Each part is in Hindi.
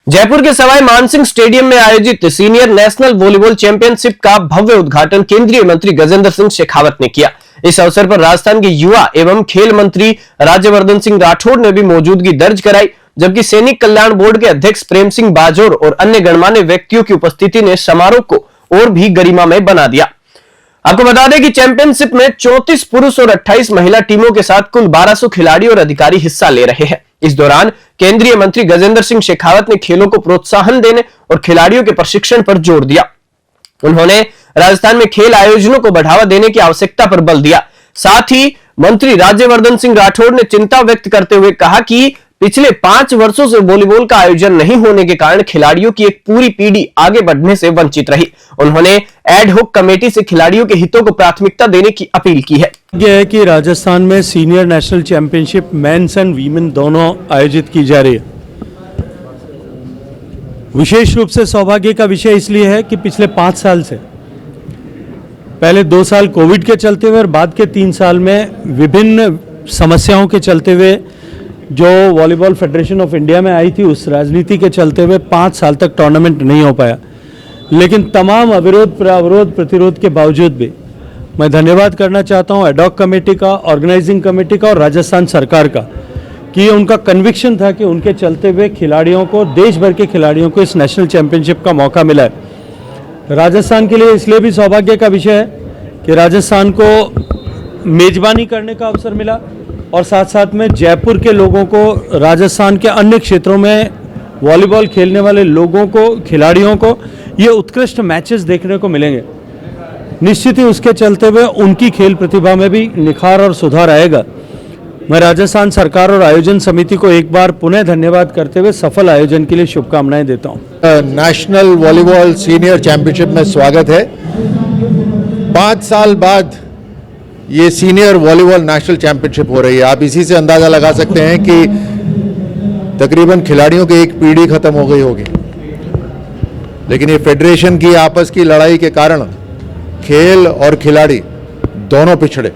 जयपुर के सवाई मानसिंह स्टेडियम में आयोजित सीनियर नेशनल वॉलीबॉल चैंपियनशिप का भव्य उद्घाटन केंद्रीय मंत्री गजेंद्र सिंह शेखावत ने किया। इस अवसर पर राजस्थान के युवा एवं खेल मंत्री राज्यवर्धन सिंह राठौड़ ने भी मौजूदगी दर्ज कराई, जबकि सैनिक कल्याण बोर्ड के अध्यक्ष प्रेम सिंह बाजौर और अन्य गणमान्य व्यक्तियों की उपस्थिति ने समारोह को और भी गरिमामय बना दिया। आपको बता दें कि चैंपियनशिप में 34 पुरुष और 28 महिला टीमों के साथ कुल 1200 खिलाड़ी और अधिकारी हिस्सा ले रहे हैं। इस दौरान केंद्रीय मंत्री गजेंद्र सिंह शेखावत ने खेलों को प्रोत्साहन देने और खिलाड़ियों के प्रशिक्षण पर जोर दिया। उन्होंने राजस्थान में खेल आयोजनों को बढ़ावा देने की आवश्यकता पर बल दिया। साथ ही मंत्री राज्यवर्धन सिंह राठौड़ ने चिंता व्यक्त करते हुए कहा कि पिछले 5 वर्षों से वॉलीबॉल का आयोजन नहीं होने के कारण खिलाड़ियों की एक पूरी पीढ़ी आगे बढ़ने से वंचित रही। उन्होंने एड हॉक कमेटी से खिलाड़ियों के हितों को प्राथमिकता देने की अपील की है। यह है कि राजस्थान में senior national championship men's and women दोनों आयोजित की जा रही है। विशेष रूप से सौभाग्य का विषय इसलिए है कि पिछले 5 साल से, पहले 2 साल कोविड के चलते हुए और बाद के 3 साल में विभिन्न समस्याओं के चलते हुए जो वॉलीबॉल फेडरेशन ऑफ इंडिया में आई थी, उस राजनीति के चलते हुए 5 साल तक टूर्नामेंट नहीं हो पाया। लेकिन तमाम अविरोध अवरोध प्रतिरोध के बावजूद भी मैं धन्यवाद करना चाहता हूं एडॉक कमेटी का, ऑर्गेनाइजिंग कमेटी का और राजस्थान सरकार का, कि उनका कन्विक्शन था कि उनके चलते हुए खिलाड़ियों को, देश भर के खिलाड़ियों को इस नेशनल चैंपियनशिप का मौका मिला है। राजस्थान के लिए इसलिए भी सौभाग्य का विषय है कि राजस्थान को मेजबानी करने का अवसर मिला और साथ साथ में जयपुर के लोगों को, राजस्थान के अन्य क्षेत्रों में वॉलीबॉल खेलने वाले लोगों को, खिलाड़ियों को ये उत्कृष्ट मैचेस देखने को मिलेंगे। निश्चित ही उसके चलते हुए उनकी खेल प्रतिभा में भी निखार और सुधार आएगा। मैं राजस्थान सरकार और आयोजन समिति को एक बार पुनः धन्यवाद करते हुए सफल आयोजन के लिए शुभकामनाएं देता हूं। नेशनल वॉलीबॉल सीनियर चैंपियनशिप में स्वागत है। 5 साल बाद ये सीनियर वॉलीबॉल नेशनल चैंपियनशिप हो रही है। आप इसी से अंदाजा लगा सकते हैं कि तकरीबन खिलाड़ियों की एक पीढ़ी खत्म हो गई होगी, लेकिन ये फेडरेशन की आपस की लड़ाई के कारण खेल और खिलाड़ी दोनों पिछड़े।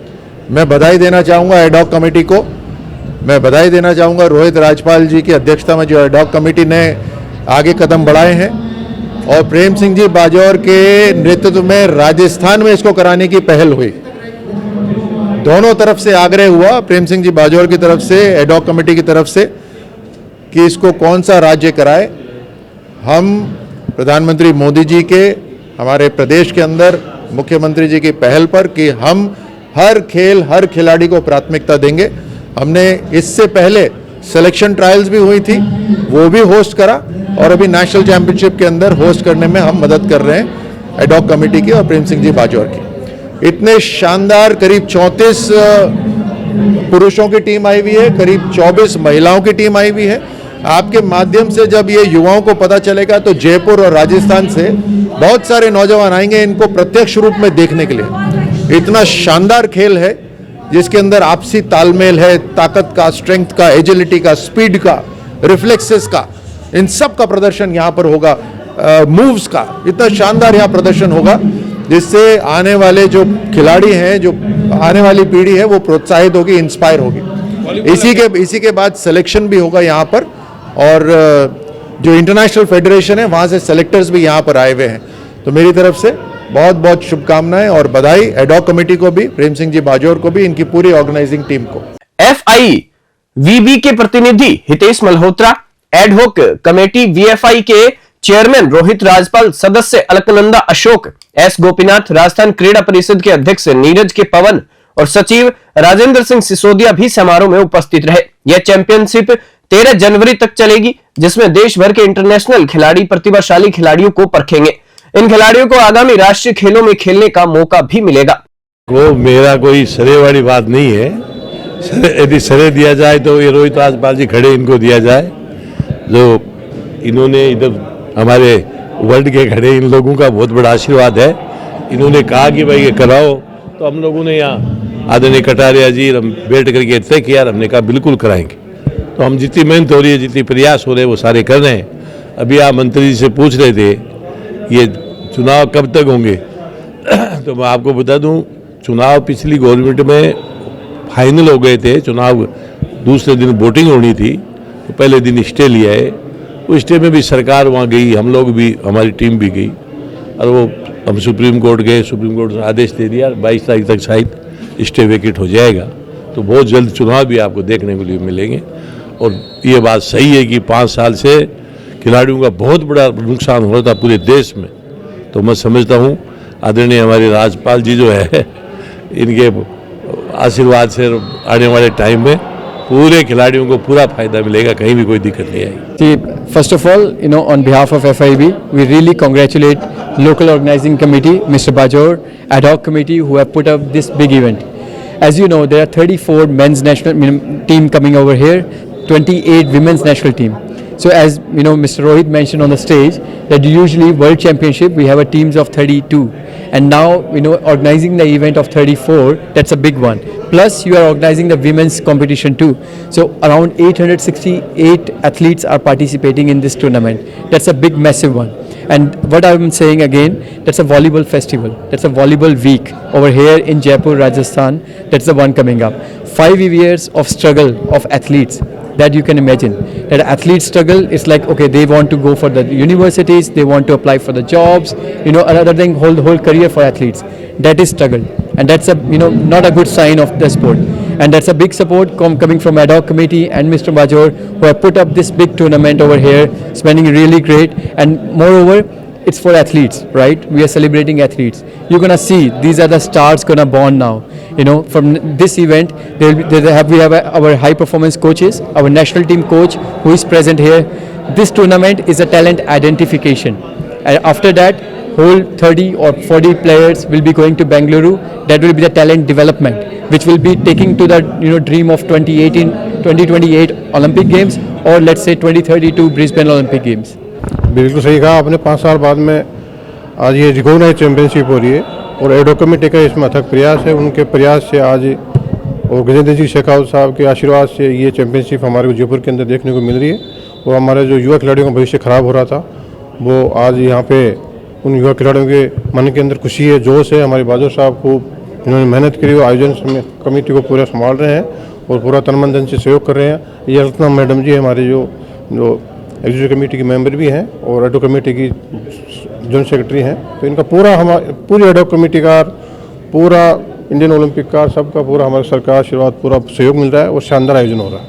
मैं बधाई देना चाहूँगा एडॉक कमेटी को, मैं बधाई देना चाहूँगा रोहित राजपाल जी की अध्यक्षता में जो एडॉक कमेटी ने आगे कदम बढ़ाए हैं, और प्रेम सिंह जी बाजौर के नेतृत्व में राजस्थान में इसको कराने की पहल हुई। दोनों तरफ से आग्रह हुआ, प्रेम सिंह जी बाजौर की तरफ से, एडॉक कमेटी की तरफ से, कि इसको कौन सा राज्य कराए। हम प्रधानमंत्री मोदी जी के, हमारे प्रदेश के अंदर मुख्यमंत्री जी की पहल पर कि हम हर खेल, हर खिलाड़ी को प्राथमिकता देंगे। हमने इससे पहले सिलेक्शन ट्रायल्स भी हुई थी, वो भी होस्ट करा, और अभी नेशनल चैंपियनशिप के अंदर होस्ट करने में हम मदद कर रहे हैं एडॉक कमेटी की और प्रेम सिंह जी बाजौर की। इतने शानदार, करीब 34 पुरुषों की टीम आई हुई है, करीब 24 महिलाओं की टीम आई हुई है। आपके माध्यम से जब ये युवाओं को पता चलेगा तो जयपुर और राजस्थान से बहुत सारे नौजवान आएंगे इनको प्रत्यक्ष रूप में देखने के लिए। इतना शानदार खेल है जिसके अंदर आपसी तालमेल है, ताकत का, स्ट्रेंथ का, एजिलिटी का, स्पीड का, रिफ्लेक्सेस का, इन सब का प्रदर्शन यहाँ पर होगा। मूव्स का इतना शानदार यहाँ प्रदर्शन होगा जिससे आने वाले जो खिलाड़ी हैं, जो आने वाली पीढ़ी है, वो प्रोत्साहित होगी, इंस्पायर होगी। इसी के बाद सिलेक्शन भी होगा यहाँ पर, और जो इंटरनेशनल फेडरेशन है वहाँ से सेलेक्टर्स भी यहाँ पर आए हुए हैं। तो मेरी तरफ से बहुत बहुत शुभकामनाएं और बधाई एडॉक कमेटी को भी, प्रेम सिंह जी बाजौर को भी, इनकी पूरी ऑर्गेनाइजिंग टीम को। FIVB के प्रतिनिधि Hitesh Malhotra, ad hoc committee VFI के चेयरमैन रोहित राजपाल, सदस्य अलकनंदा अशोक, S गोपीनाथ, राजस्थान क्रीड़ा परिषद के अध्यक्ष नीरज के पवन और सचिव राजेंद्र सिंह सिसोदिया भी समारोह में उपस्थित रहे। यह चैंपियनशिप 13 जनवरी तक चलेगी, जिसमें देश भर के इंटरनेशनल खिलाड़ी प्रतिभाशाली खिलाड़ियों को परखेंगे। इन खिलाड़ियों को आगामी राष्ट्रीय खेलों में खेलने का मौका भी मिलेगा। वो मेरा कोई सरे वाली बात नहीं है। यदि सरे दिया जाए तो ये रोहित राजपाल जी खड़े, इनको दिया जाए। जो इन्होंने इधर हमारे वर्ल्ड के खड़े, इन लोगों का बहुत बड़ा आशीर्वाद है। इन्होंने कहा कि भाई ये कराओ, तो हम लोगों ने यहाँ आदरणीय कटारिया जी बैठ करके तय किया, हमने कहा बिल्कुल कराएंगे। तो हम जितनी मेहनत हो रही है, जितनी प्रयास हो रहे हैं, वो सारे कर रहे हैं। अभी आप मंत्री जी से पूछ रहे थे ये चुनाव कब तक होंगे तो मैं आपको बता दूं, चुनाव पिछली गवर्नमेंट में फाइनल हो गए थे। चुनाव दूसरे दिन वोटिंग होनी थी, तो पहले दिन स्टे लिया है, उस टाइम में भी सरकार वहाँ गई, हम लोग भी, हमारी टीम भी गई, और वो हम सुप्रीम कोर्ट गए, सुप्रीम कोर्ट ने आदेश दे दिया 22 तारीख तक शायद स्टे वेकेट हो जाएगा। तो बहुत जल्द चुनाव भी आपको देखने के लिए मिलेंगे। और ये बात सही है कि 5 साल से खिलाड़ियों का बहुत बड़ा नुकसान हो रहा था पूरे देश में। तो मैं समझता हूँ आदरणीय हमारे राज्यपाल जी जो है, इनके आशीर्वाद से आने वाले टाइम में पूरे खिलाड़ियों को पूरा फायदा मिलेगा, कहीं भी कोई दिक्कत नहीं आएगी। First of all, on behalf of FIB, we really congratulate local organizing committee, Mr. Bajor, ad hoc committee who have put up this big event. As you know, there are 34 men's national team coming over here, 28 women's national team. So as Mr. Rohit mentioned on the stage that usually World Championship we have a teams of 32, and now organizing the event of 34, that's a big one. Plus you are organizing the women's competition too. So around 868 athletes are participating in this tournament. That's a big massive one. And what I'm saying again, that's a volleyball festival. That's a volleyball week over here in Jaipur, Rajasthan. That's the one coming up. 5 years of struggle of athletes that you can imagine. That athletes struggle, it's like, okay, they want to go for the universities, they want to apply for the jobs, another thing, whole career for athletes. That is struggle. And that's a, not a good sign of the sport. And that's a big support coming from ad hoc committee and Mr. Bajor, who have put up this big tournament over here, spending really great. And moreover, it's for athletes, right? We are celebrating athletes. You're gonna see these are the stars gonna born now. From this event, we have our high performance coaches, our national team coach who is present here. This tournament is a talent identification. And after that, whole 30 or 40 players will be going to Bengaluru. That will be the talent development, which will be taking to the dream of 2028 Olympic Games, or let's say 2032 Brisbane Olympic Games. बिल्कुल सही कहा आपने। 5 साल बाद में आज ये रिकॉग्नाइज चैंपियनशिप हो रही है और एडो कमेटी का इसमें अथक प्रयास है। उनके प्रयास से आज और गजेंद्र सिंह शेखावत साहब के आशीर्वाद से ये चैंपियनशिप हमारे को जयपुर के अंदर देखने को मिल रही है। और हमारे जो युवा खिलाड़ियों का भविष्य खराब हो रहा था, वो आज यहाँ पे उन युवा खिलाड़ियों के मन के अंदर खुशी है, जोश है। हमारे बाजोर साहब को इन्होंने मेहनत करी, आयोजन कमेटी को पूरा संभाल रहे हैं और पूरा तन मन धन से सहयोग कर रहे हैं। ये रत्ना मैडम जी हमारे जो एग्जीक्यूटिव कमेटी के मेंबर भी हैं और एडो कमेटी की जनरल सेक्रेटरी हैं। तो इनका पूरा पूरी एडो कमेटी का, पूरा इंडियन ओलंपिक का, सबका पूरा हमारे सरकार आशीर्वाद, पूरा सहयोग मिल रहा है और शानदार आयोजन हो रहा है।